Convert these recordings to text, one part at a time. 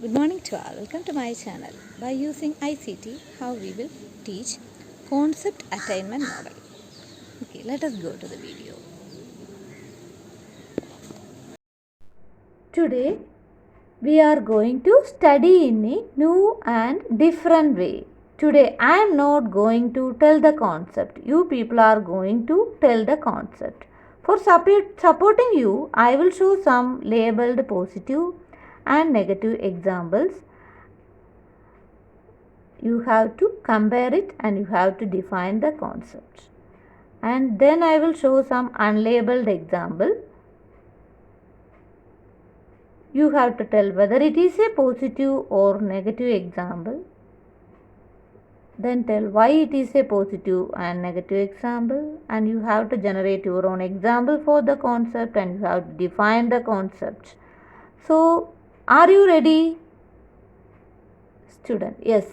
Good morning to all. Welcome to my channel. By using ICT, how we will teach concept attainment model. Okay, let us go to the video. Today we are going to study in a new and different way. Today I am not going to tell the concept. You people are going to tell the concept. For supporting you, I will show some labeled positive and negative examples. You have to compare it and you have to define the concept. And then I will show some unlabeled example. You have to tell whether it is a positive or negative example. Then tell why it is a positive and negative example, and you have to generate your own example for the concept and you have to define the concept. So, are you ready? Student, yes.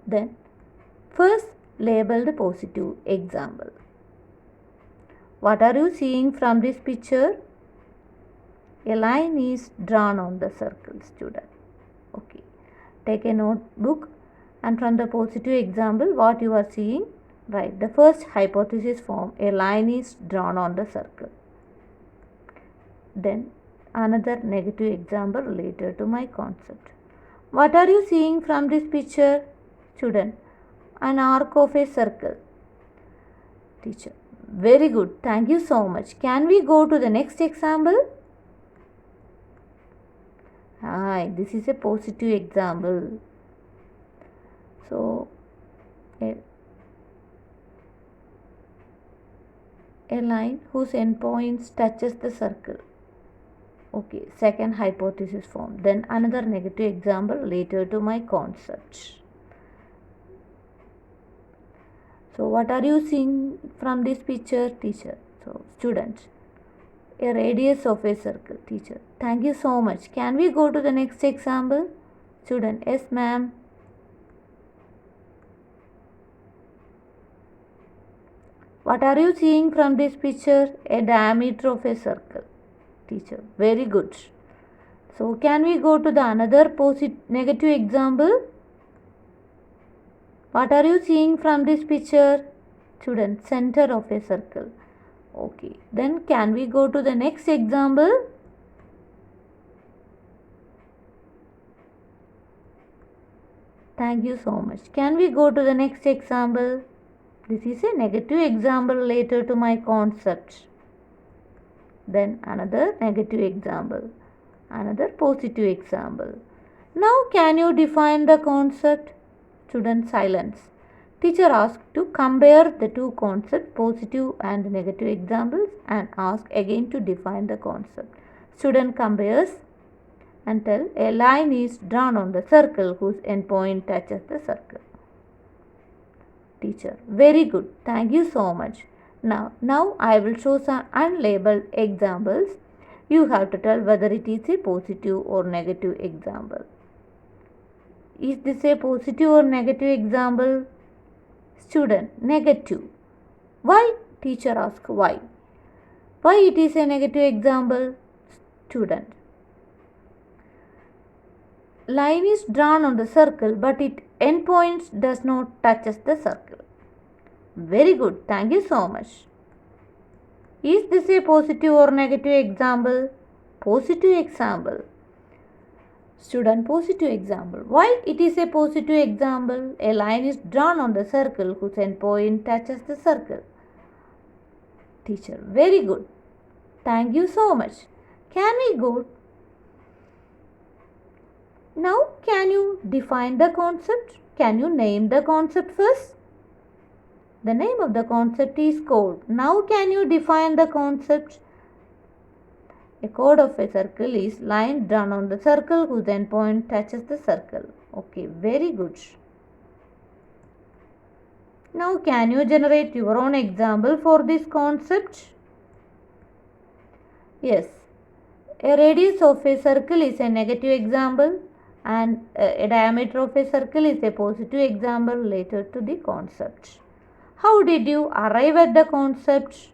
Then, first label the positive example. What are you seeing from this picture? A line is drawn on the circle, student. Okay. Take a notebook and from the positive example, what you are seeing, write the first hypothesis form. A line is drawn on the circle. Then another negative example related to my concept. What are you seeing from this picture? Student, an arc of a circle. Teacher, very good. Thank you so much. Can we go to the next example? Hi, this is a positive example. So, a line whose endpoints touches the circle. Okay, second hypothesis form. Then another negative example related to my concept. So, what are you seeing from this picture, teacher? So, students, a radius of a circle. Teacher, thank you so much. Can we go to the next example? Student, yes ma'am. What are you seeing from this picture? A diameter of a circle. Teacher, very good. So, can we go to the another negative example? What are you seeing from this picture? Student, center of a circle. Okay, then can we go to the next example? Thank you so much. Can we go to the next example? This is a negative example related to my concept. Then another negative example. Another positive example. Now can you define the concept? Student, silence. Teacher asked to compare the two concepts, positive and negative examples, and ask again to define the concept. Student compares and tell a line is drawn on the circle whose endpoint touches the circle. Teacher, very good. Thank you so much. Now I will show some unlabeled examples. You have to tell whether it is a positive or negative example. Is this a positive or negative example? Student, negative. Why? Teacher asks why. Why it is a negative example? Student, line is drawn on the circle but its endpoints does not touches the circle. Very good. Thank you so much. Is this a positive or negative example? Positive example. Student, positive example. Why it is a positive example? A line is drawn on the circle whose endpoint touches the circle. Teacher, very good. Thank you so much. Can we go? Now, can you define the concept? Can you name the concept first? The name of the concept is chord. Now, can you define the concept? A chord of a circle is line drawn on the circle whose endpoint touches the circle. Okay, very good. Now, can you generate your own example for this concept? Yes. A radius of a circle is a negative example and a diameter of a circle is a positive example related to the concept. How did you arrive at the concept?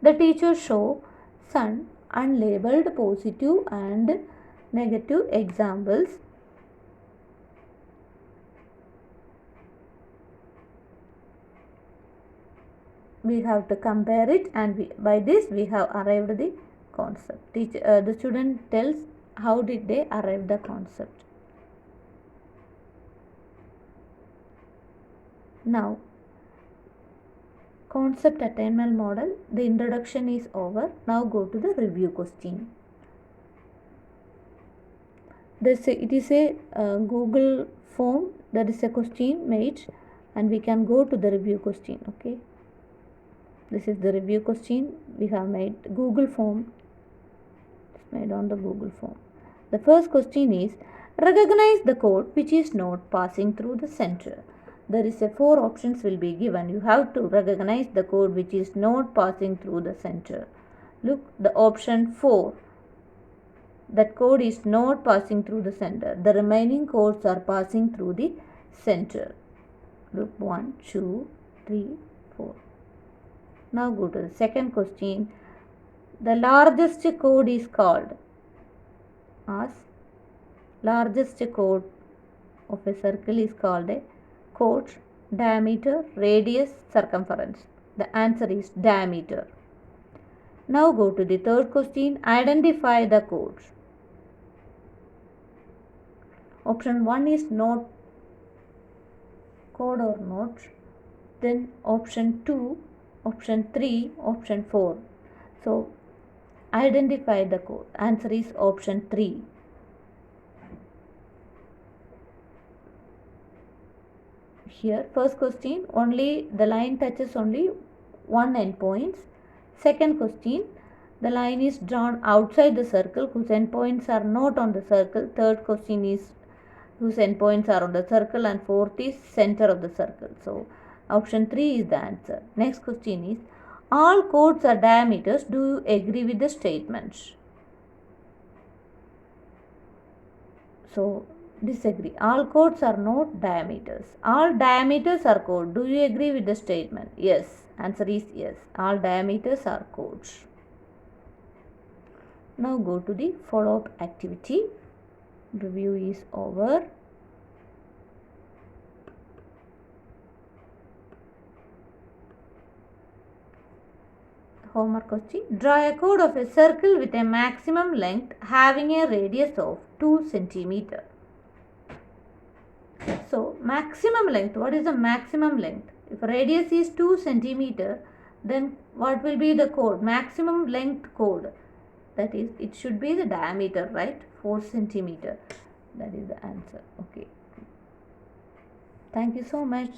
The teacher show some unlabeled positive and negative examples we have to compare it, and by this we have arrived the concept. The student tells how did they arrive the concept. Now, concept attainment model, the introduction is over. Now go to the review question. It is a Google form, that is a question made, and we can go to the review question. Okay, this is the review question we have made. Google form, it's made on the Google form. The first question is, recognize the code which is not passing through the center. There is a 4 options will be given. You have to recognize the code which is not passing through the center. Look, the option 4, that code is not passing through the center. The remaining codes are passing through the center. Look, 1, 2, 3, 4. Now go to the second question. The largest code is called as, largest chord of a circle is called a chord, diameter, radius, circumference. The answer is diameter. Now go to the third question. Identify the chords. Option 1 is not chord or not. Then option 2, option 3, option 4. So identify the chord. Answer is option 3. Here, first question, only the line touches only one endpoints. Second question, the line is drawn outside the circle whose endpoints are not on the circle. Third question is whose endpoints are on the circle, and fourth is center of the circle. So option 3 is the answer. Next question is, all chords are diameters. Do you agree with the statement? So disagree. All chords are not diameters. All diameters are chord. Do you agree with the statement? Yes. Answer is yes. All diameters are chords. Now go to the follow-up activity. Review is over. Homework question. Draw a chord of a circle with a maximum length having a radius of 2 cm. So maximum length, what is the maximum length? If radius is 2 cm, then what will be the chord? Maximum length chord. That is, it should be the diameter, right? 4 cm. That is the answer. Okay. Thank you so much.